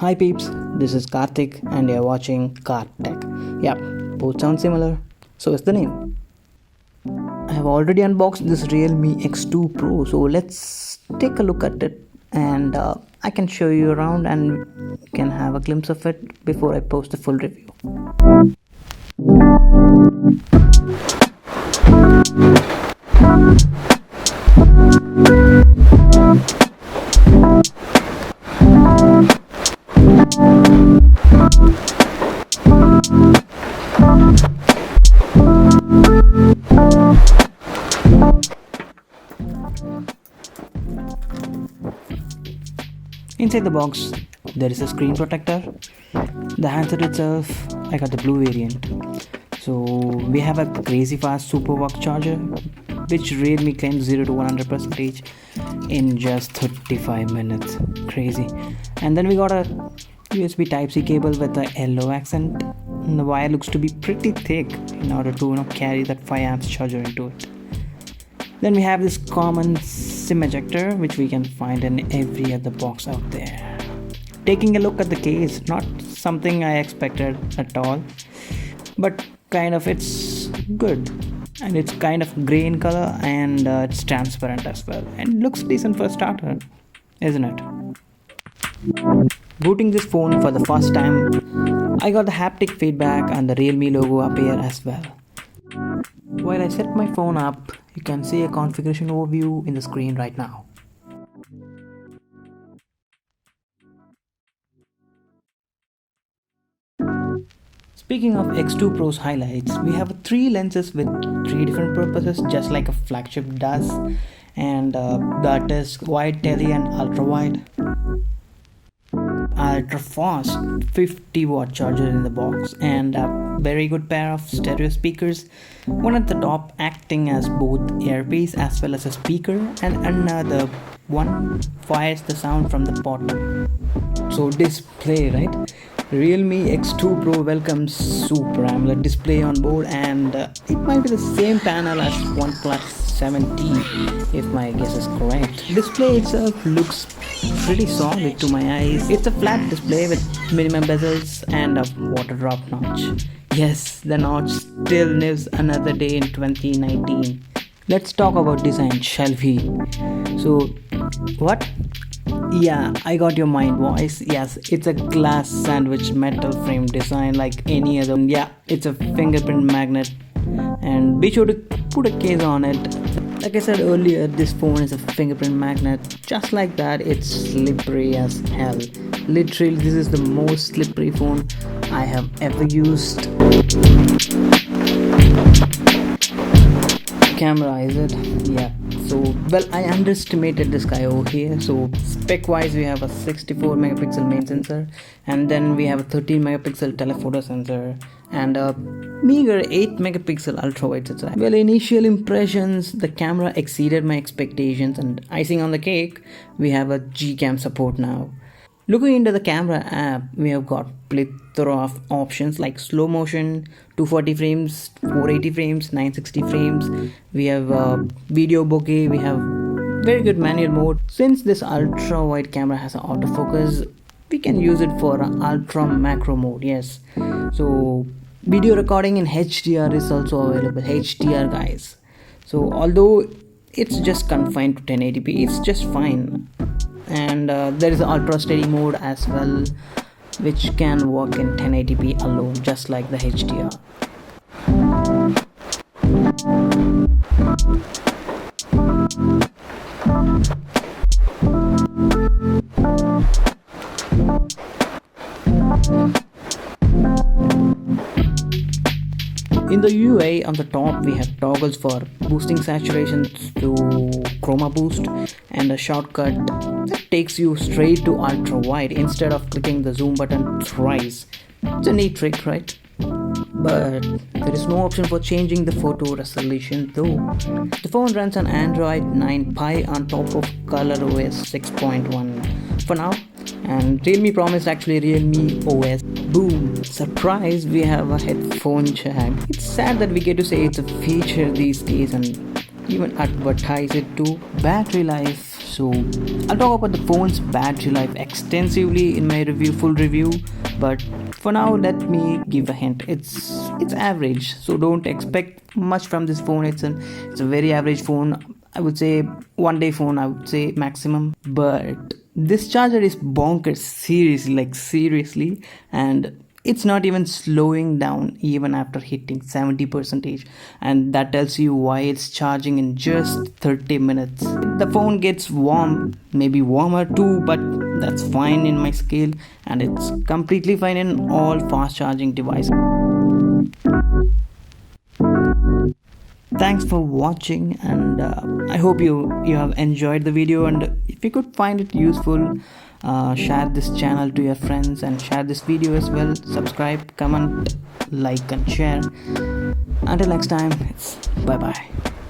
Hi peeps, this is Karthik and you're watching Car Tech. Yeah, both sound similar, so is the name. I have already unboxed this Realme X2 Pro, so let's take a look at it and I can show you around and you can have a glimpse of it before I post the full review. Inside the box, there is a screen protector. The handset itself, I got the blue variant. So we have a crazy fast super work charger, which Realme claims 0 to 100% in just 35 minutes. Crazy. And then we got a USB Type-C cable with a yellow accent. And the wire looks to be pretty thick in order to carry that 5 amps charger into it. Then we have this common SIM ejector, which we can find in every other box out there. Taking a look at the case, not something I expected at all, but kind of it's good. And it's kind of grey in color and it's transparent as well. And looks decent for a starter, isn't it? Booting this phone for the first time, I got the haptic feedback and the Realme logo appear as well. While I set my phone up, you can see a configuration overview in the screen right now. Speaking of X2 Pro's highlights, we have 3 lenses with 3 different purposes, just like a Flagship does, and that is wide, tele and ultra wide. Ultra fast 50-watt charger in the box and a very good pair of stereo speakers, one at the top acting as both earpiece as well as a speaker, and another one fires the sound from the bottom. So display, right? Realme X2 Pro welcomes Super AMOLED display on board, and it might be the same panel as OnePlus 7T if my guess is correct. Display itself looks pretty solid to my eyes. It's a flat display with minimum bezels and a water drop notch. Yes, the notch still lives another day in 2019. Let's talk about design, shall we? So, what? Yeah, I got your mind voice. Yes, it's a glass sandwich metal frame design like any other. Yeah, it's a fingerprint magnet, and be sure to put a case on it. Like I said earlier, this phone is a fingerprint magnet. Just like that, it's slippery as hell. Literally, this is the most slippery phone I have ever used. Camera, is it? Yeah. So, well, I underestimated this guy over here. So, spec wise, we have a 64 megapixel main sensor, and then we have a 13 megapixel telephoto sensor, and a meager 8 megapixel ultra wide sensor. Well, initial impressions, the camera exceeded my expectations, and icing on the cake, we have a Gcam support now. Looking into the camera app, we have got plethora of options like slow motion, 240 frames, 480 frames, 960 frames. We have video bokeh, we have very good manual mode. Since this ultra wide camera has an autofocus, we can use it for ultra macro mode, yes. So video recording in HDR is also available, HDR guys. So although it's just confined to 1080p, it's just fine. And there is an ultra steady mode as well, which can work in 1080p alone, just like the HDR. In the UI on the top, we have toggles for boosting saturation to chroma boost, and a shortcut that takes you straight to ultra wide instead of clicking the zoom button thrice. It's a neat trick, right? But there is no option for changing the photo resolution though. The phone runs on Android 9 Pie on top of ColorOS 6.1 for now, and Realme promised actually Realme OS. Boom! Surprise, we have a headphone jack. It's sad that we get to say it's a feature these days and even advertise it too. Battery life, So I'll talk about the phone's battery life extensively in my full review, but for now let me give a hint. It's average, so don't expect much from this phone. It's a very average phone. I would say one day phone, I would say maximum. But this charger is bonkers, seriously, like seriously, and it's not even slowing down even after hitting 70%, and that tells you why it's charging in just 30 minutes. The phone gets warm, maybe warmer too, but that's fine in my scale, and it's completely fine in all fast charging devices. Thanks for watching, and I hope you have enjoyed the video, and if you could find it useful, share this channel to your friends and share this video as well. Subscribe, comment, like and share. Until next time, it's bye bye.